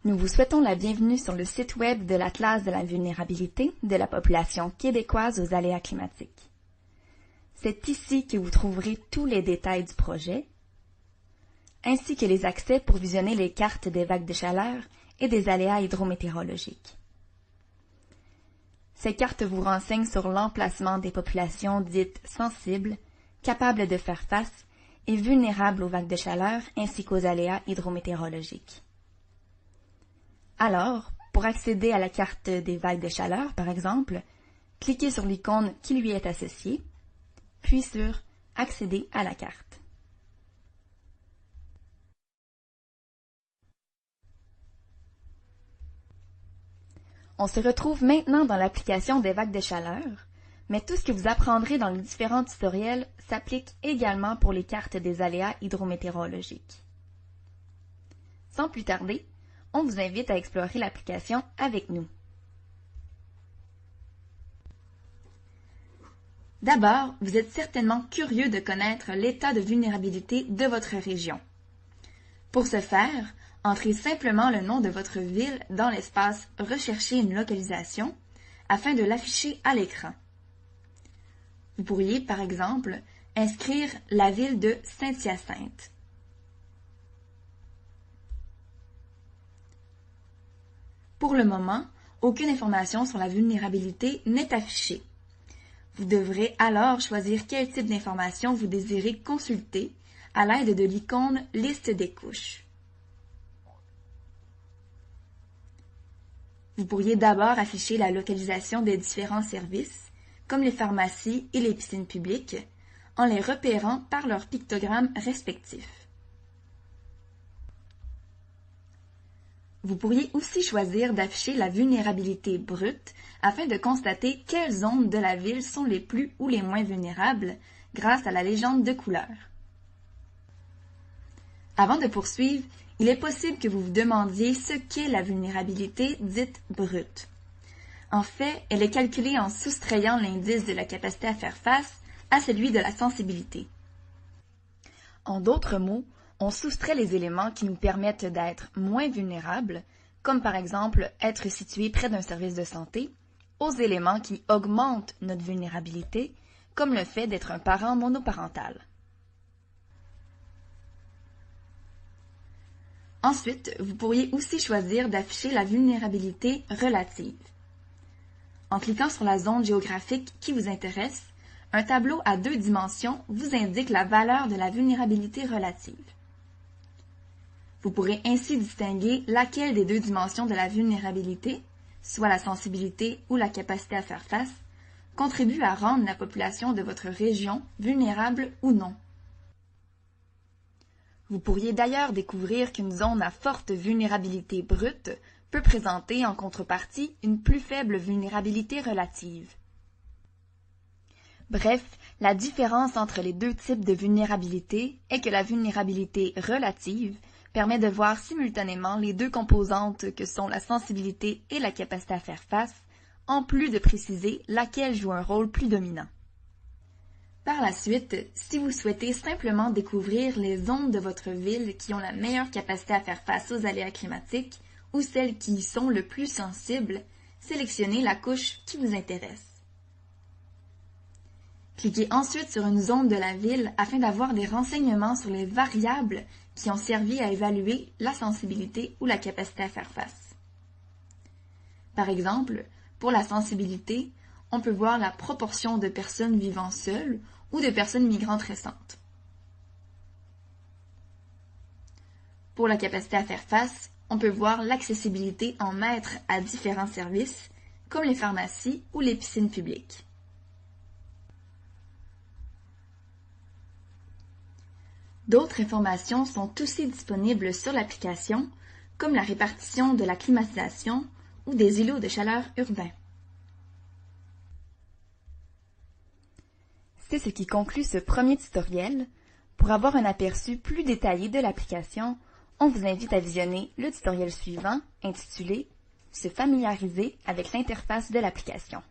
Nous vous souhaitons la bienvenue sur le site web de l'Atlas de la vulnérabilité de la population québécoise aux aléas climatiques. C'est ici que vous trouverez tous les détails du projet, ainsi que les accès pour visionner les cartes des vagues de chaleur et des aléas hydrométéorologiques. Ces cartes vous renseignent sur l'emplacement des populations dites sensibles, capables de faire face et vulnérables aux vagues de chaleur ainsi qu'aux aléas hydrométéorologiques. Alors, pour accéder à la carte des vagues de chaleur, par exemple, cliquez sur l'icône qui lui est associée, puis sur « Accéder à la carte ». On se retrouve maintenant dans l'application des vagues de chaleur, mais tout ce que vous apprendrez dans les différents tutoriels s'applique également pour les cartes des aléas hydrométéorologiques. Sans plus tarder, on vous invite à explorer l'application avec nous. D'abord, vous êtes certainement curieux de connaître l'état de vulnérabilité de votre région. Pour ce faire, entrez simplement le nom de votre ville dans l'espace « Rechercher une localisation » afin de l'afficher à l'écran. Vous pourriez, par exemple, inscrire la ville de Saint-Hyacinthe. Pour le moment, aucune information sur la vulnérabilité n'est affichée. Vous devrez alors choisir quel type d'information vous désirez consulter à l'aide de l'icône « Liste des couches ». Vous pourriez d'abord afficher la localisation des différents services, comme les pharmacies et les piscines publiques, en les repérant par leurs pictogrammes respectifs. Vous pourriez aussi choisir d'afficher la vulnérabilité brute afin de constater quelles zones de la ville sont les plus ou les moins vulnérables grâce à la légende de couleur. Avant de poursuivre, il est possible que vous vous demandiez ce qu'est la vulnérabilité dite brute. En fait, elle est calculée en soustrayant l'indice de la capacité à faire face à celui de la sensibilité. En d'autres mots, on soustrait les éléments qui nous permettent d'être moins vulnérables, comme par exemple être situé près d'un service de santé, aux éléments qui augmentent notre vulnérabilité, comme le fait d'être un parent monoparental. Ensuite, vous pourriez aussi choisir d'afficher la vulnérabilité relative. En cliquant sur la zone géographique qui vous intéresse, un tableau à 2 dimensions vous indique la valeur de la vulnérabilité relative. Vous pourrez ainsi distinguer laquelle des 2 dimensions de la vulnérabilité, soit la sensibilité ou la capacité à faire face, contribue à rendre la population de votre région vulnérable ou non. Vous pourriez d'ailleurs découvrir qu'une zone à forte vulnérabilité brute peut présenter en contrepartie une plus faible vulnérabilité relative. Bref, la différence entre les 2 types de vulnérabilité est que la vulnérabilité relative permet de voir simultanément les 2 composantes que sont la sensibilité et la capacité à faire face, en plus de préciser laquelle joue un rôle plus dominant. Par la suite, si vous souhaitez simplement découvrir les zones de votre ville qui ont la meilleure capacité à faire face aux aléas climatiques ou celles qui y sont le plus sensibles, sélectionnez la couche qui vous intéresse. Cliquez ensuite sur une zone de la ville afin d'avoir des renseignements sur les variables qui ont servi à évaluer la sensibilité ou la capacité à faire face. Par exemple, pour la sensibilité, on peut voir la proportion de personnes vivant seules ou de personnes migrantes récentes. Pour la capacité à faire face, on peut voir l'accessibilité en mètres à différents services, comme les pharmacies ou les piscines publiques. D'autres informations sont aussi disponibles sur l'application, comme la répartition de la climatisation ou des îlots de chaleur urbains. C'est ce qui conclut ce premier tutoriel. Pour avoir un aperçu plus détaillé de l'application, on vous invite à visionner le tutoriel suivant intitulé « Se familiariser avec l'interface de l'application ».